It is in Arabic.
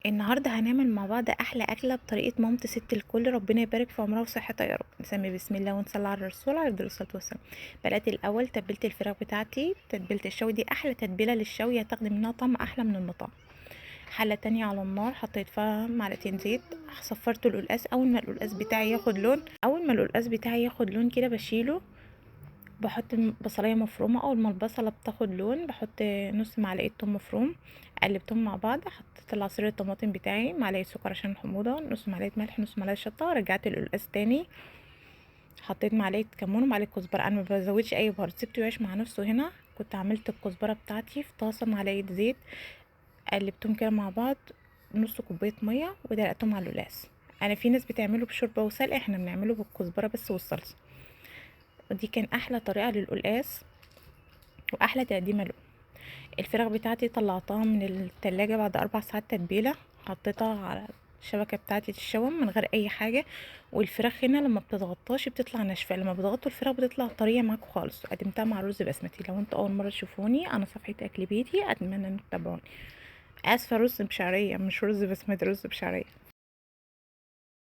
النهارده هنعمل مع بعض احلى اكله بطريقه مامتي ست الكل، ربنا يبارك في عمرها وصحتها يا رب. نسمي بسم الله ونصلي على الرسول عليه الصلاه والسلام. بلات الاول تبلت الفراخ بتاعتي، تتبيله الشوي دي احلى تتبيله للشوي، هتاخدي منها طعم احلى من المطاعم. حله تانية على النار حطيت فيها معلقتين زيت، صفرت القلقاس. اول ما القلقاس بتاعي ياخد لون كده بشيله، بحط بصلايه مفرومه. اول ما البصله بتاخد لون بحط نص معلقه توم مفروم، قلبتهم مع بعض. حطيت العصير الطماطم بتاعي، معلقه سكر عشان الحموضه، نص معلقه ملح، نص معلقه شطه. رجعت القلقاس تاني، حطيت معلقه كمون ومعلقه كزبره. انا ما بزودش اي بهارات، سبته يعيش مع نفسه. هنا كنت عملت الكزبره بتاعتي في طاسه، معلقه زيت، قلبتهم كده مع بعض، نص كوبايه ميه، ودلقتهم على القلقاس. انا في ناس بتعمله بشوربه وسلق، احنا بنعمله بالكزبره بس والصلصه. ودي كان احلى طريقه للقلقاس واحلى تقديمه له. الفراخ بتاعتي طلعتها من التلاجة بعد 4 ساعات تتبيله، حطيتها على الشبكه بتاعتي تتشوى من غير اي حاجه. والفراخ هنا لما بتضغطاش بتطلع ناشفه، لما بضغطوا الفراخ بتطلع طريه معاكم خالص. قدمتها مع رز بسمتي. لو انتوا اول مره تشوفوني، انا صفحه اكل بيتي، اتمنى انكم تتابعوني. اسفه، رز بشعريه مش رز بسمتي، رز بشعريه.